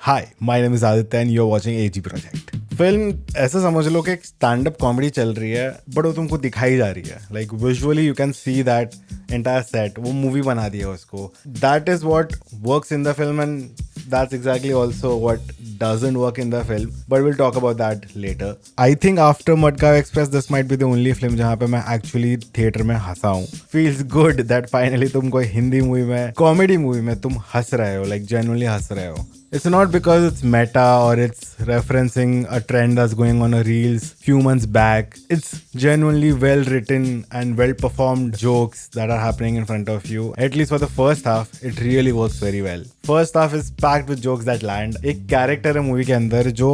Hi my name is Aditya and you are watching AG project. Film ऐसा समझ लो कि एक स्टैंड अप कॉमेडी चल रही है बट वो तुमको दिखाई जा रही है। Like visually you can see that entire set वो मूवी बना दिया उसको। That is what works in the film and that's exactly also what doesn't work in the film, but we'll talk about that later. I think after Madgaon Express this might be the only film जहाँ पे मैं actually theater में हंसा हूँ. Feels good that finally तुम कोई Hindi movie में comedy movie में तुम हंस रहे हो, like genuinely हंस रहे हो. It's not because it's meta or it's referencing a trend that's going on a reels few months back. It's genuinely well written and well performed jokes that are happening in front of you. At least for the first half, it really works very well. First half is packed with jokes that land. एक character है movie के अंदर जो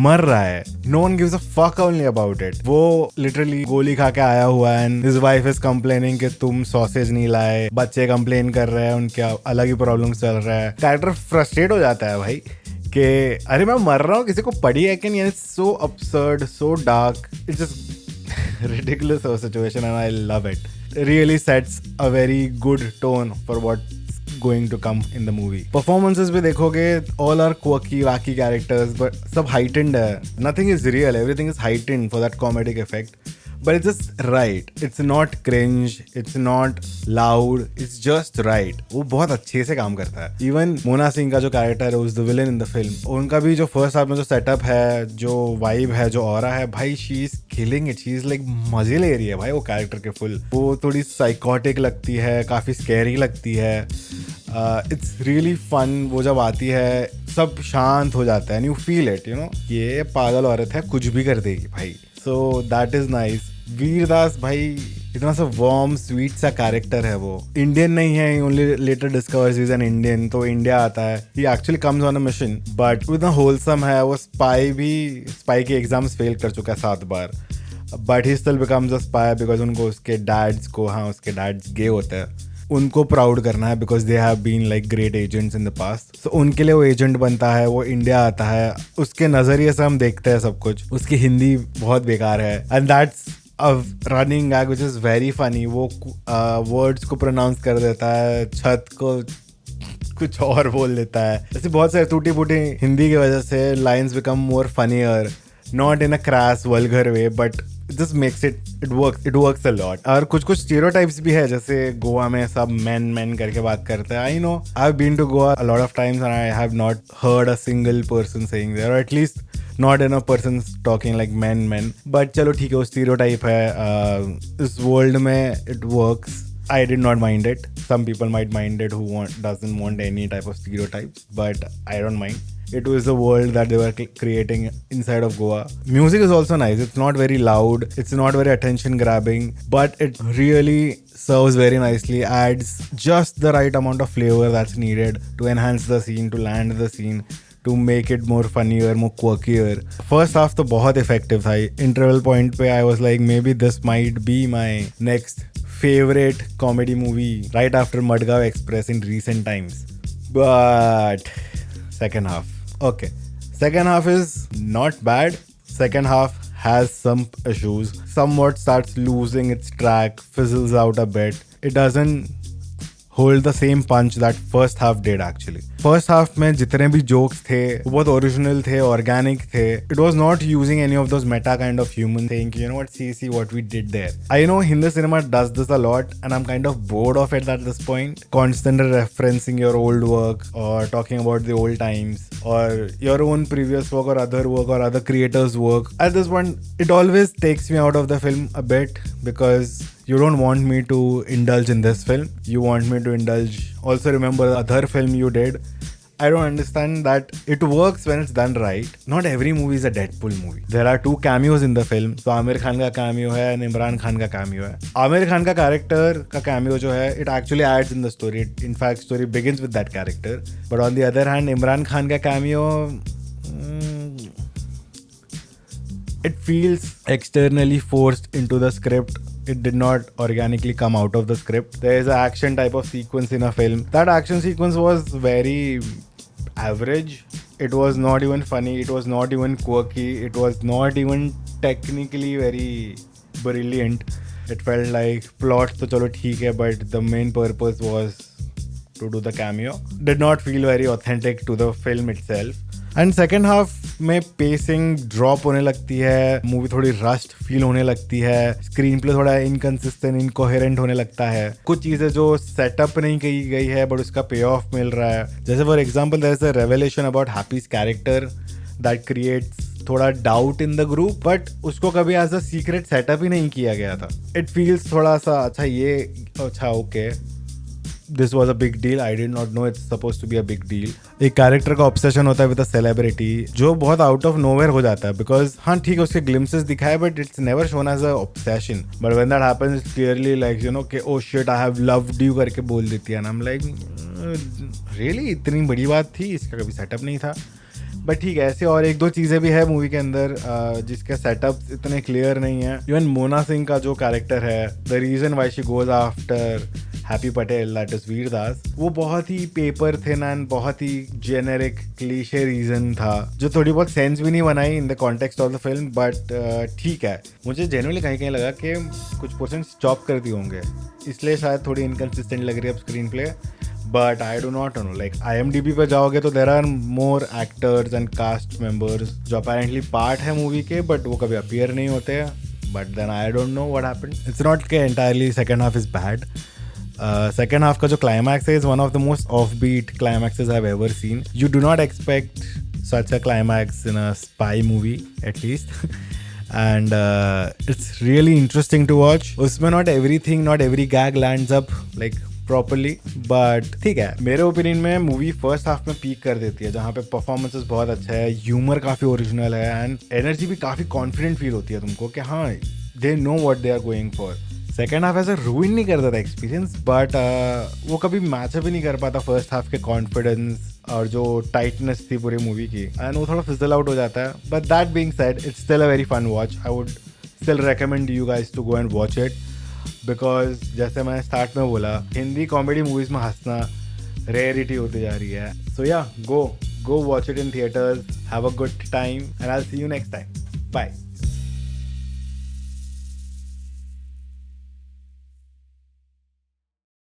मर रहा है. No one gives a fuck only about it. वो literally गोली खा के आया हुआ है and his wife is complaining कि तुम sausage नहीं लाए. बच्चे complain कर रहे हैं, उनके अलग ही problems चल रहा है. Character frustrate हो जाता है भाई कि अरे मैं मर रहा हूँ, किसी को पड़ी है कि नहीं. It's so absurd, so dark. It's just ridiculous of a situation and I love it. It really sets a very good tone for what going to come in the movie. Performances भी देखोगे, all are quirky, wacky characters, but सब heightened है. Nothing is real, everything is heightened for that comedic effect. But it's just right. It's not cringe, it's not loud, it's just right. वो बहुत अच्छे से काम करता है. Even मोना सिंह का जो कैरेक्टर है, the villain in the film, उनका भी जो फर्स्ट हाफ में जो सेटअप है, जो वाइब है, जो ऑरा है, भाई she is killing it. She is like मजे ले रही है भाई वो कैरेक्टर के फुल. वो थोड़ी साइकोटिक लगती है, काफी स्कैरी लगती है. It's really fun. वो जब आती है सब शांत हो जाता है and you feel it, you know, ये पागल औरत है, कुछ भी कर देगी भाई. So that is nice. Vir Das भाई इतना सा वार्म स्वीट सा कैरेक्टर है. वो इंडियन नहीं है, only later discovers is an Indian. तो इंडिया आता है, he actually comes on a mission but इतना होलसम है. वो स्पाई के एग्जाम्स फेल कर चुका है 7 बार but he still becomes a spy because उनको उसके डैड्स गे होते हैं. उनको प्राउड करना है because they have been like great agents in the past. So उनके लिए वो एजेंट बनता है. वो इंडिया आता है, उसके नजरिए से हम देखते हैं सब कुछ. उसकी हिंदी बहुत बेकार है and that's a running gag which is very funny. वो वर्ड्स को प्रोनाउंस कर देता है, छत को कुछ और बोल देता है. ऐसे बहुत सारे टूटी फूटी हिंदी की वजह से lines become more funnier, not in a crash vulgar way but this makes it works a lot. और कुछ stereotypes भी है, जैसे गोवा में सब men करके बात करते हैं. I know I've been to Goa a lot of times and I have not heard a single person saying there, or at least not enough persons talking like men. But चलो ठीक है, वो stereotype है. इस world में it works. I did not mind it. Some people might mind it who doesn't want any type of stereotypes, but I don't mind. It was the world that they were creating inside of Goa. Music is also nice. It's not very loud. It's not very attention grabbing, but it really serves very nicely. Adds just the right amount of flavor that's needed to enhance the scene, to land the scene, to make it more funnier, more quirkier. First half तो बहुत effective था. Interval point पे I was like maybe this might be my next favorite comedy movie right after Madgaon Express in recent times. But second half. Okay. Second half is not bad. Second half has some issues. Somewhat starts losing its track, fizzles out a bit. It doesn't hold the same punch that first half did actually. First half में जितने भी jokes थे वो बहुत original थे, organic थे. It was not using any of those meta kind of human thing. You know what? See what we did there. I know Hindi cinema does this a lot and I'm kind of bored of it at this point. Constantly referencing your old work or talking about the old times or your own previous work or other creators' work. At this point, it always takes me out of the film a bit because you don't want me to indulge in this film. You want me to indulge. Also remember the other film you did. I don't understand that. It works when it's done right. Not every movie is a Deadpool movie. There are 2 cameos in the film. So Aamir Khan का cameo है and Imran Khan का cameo है. Aamir Khan का character का cameo जो है, it actually adds in the story. In fact, story begins with that character. But on the other hand, Imran Khan का cameo, it feels externally forced into the script. It did not organically come out of the script. There is an action type of sequence in a film. That action sequence was very average. It was not even funny. It was not even quirky. It was not even technically very brilliant. It felt like plot तो चलो ठीक है, but the main purpose was to do the cameo. Did not feel very authentic to the film itself. And second half में pacing drop होने लगती है, movie थोड़ी rust feel होने लगती है, स्क्रीन प्ले थोड़ा इनकंसिस्टेंट इनकोहेरेंट होने लगता है, कुछ चीजें जो सेटअप नहीं की गई है बट उसका पे ऑफ मिल रहा है. जैसे for example there is a revelation about Happy's character that creates थोड़ा doubt in the group, but उसको कभी एज अ सीक्रेट सेटअप ही नहीं किया गया था. इट फील्स थोड़ा सा अच्छा okay this was a big deal, I did not know it's suppose to be a big deal. एक कैरेक्टर का ऑब्सेशन होता है विद अ सेलिब्रिटी जो बहुत आउट ऑफ नोवेयर हो जाता है, बिकॉज हाँ ठीक है उसके ग्लिम्सेस दिखाए but it's never shown as a obsession. But when that happens clearly like you know कि oh shit I have loved you करके बोल देती है ना. आई एम लाइक रियली इतनी बड़ी बात थी, इसका कभी सेटअप नहीं था. बट ठीक है, ऐसे और एक दो चीज़ें भी है मूवी के अंदर जिसके सेटअप इतने क्लियर नहीं है. इवन मोना सिंह का जो कैरेक्टर है, the reason why she goes after Happy Patel that is Vir Das, वो बहुत ही पेपर थिन एंड बहुत ही जेनेरिक क्लीशे रीजन था जो थोड़ी बहुत सेंस भी नहीं बनाई in the context of the film. But ठीक है, मुझे जेन्युइनली कहीं कहीं लगा कि कुछ पोर्शन चॉप कर दिए होंगे, इसलिए शायद थोड़ी इनकन्सिस्टेंट लग रही है अब screenplay. But I do not know, like IMDb पे जाओगे तो there are more actors and cast members जो अपेरेंटली पार्ट है मूवी के, बट वो कभी अपीयर नहीं होते हैं. But then I don't know what happened. It's not के entirely second half is bad. Second half का जो क्लाइमैक्स है is one of the most offbeat climaxes I have ever seen. You do not expect such a climax in a spy movie at least. And it's really interesting to watch. उसमें not everything, not every gag lands up like properly, but ठीक है, मेरे opinion में movie first half में peak कर देती है जहाँ पे परफॉर्मेंसेस बहुत अच्छा है, ह्यूमर काफ़ी ओरिजिनल है एंड एनर्जी भी काफ़ी कॉन्फिडेंट फील होती है तुमको कि हाँ they know what they are going for. Second half ऐसा रूइन नहीं करता था एक्सपीरियंस, बट वो कभी मैचअप ही नहीं कर पाता फर्स्ट हाफ के कॉन्फिडेंस और जो टाइटनेस थी पूरी मूवी की, एंड वो थोड़ा फिजल आउट हो जाता है. But that being said, it's still a very fun watch. I would still recommend you guys to go and watch it, because जैसे मैं स्टार्ट में बोला, हिंदी कॉमेडी मूवीज में हंसना रेयरिटी होती जा रही है. So yeah go watch it in theatres, have a good time and I will see you next time. Bye.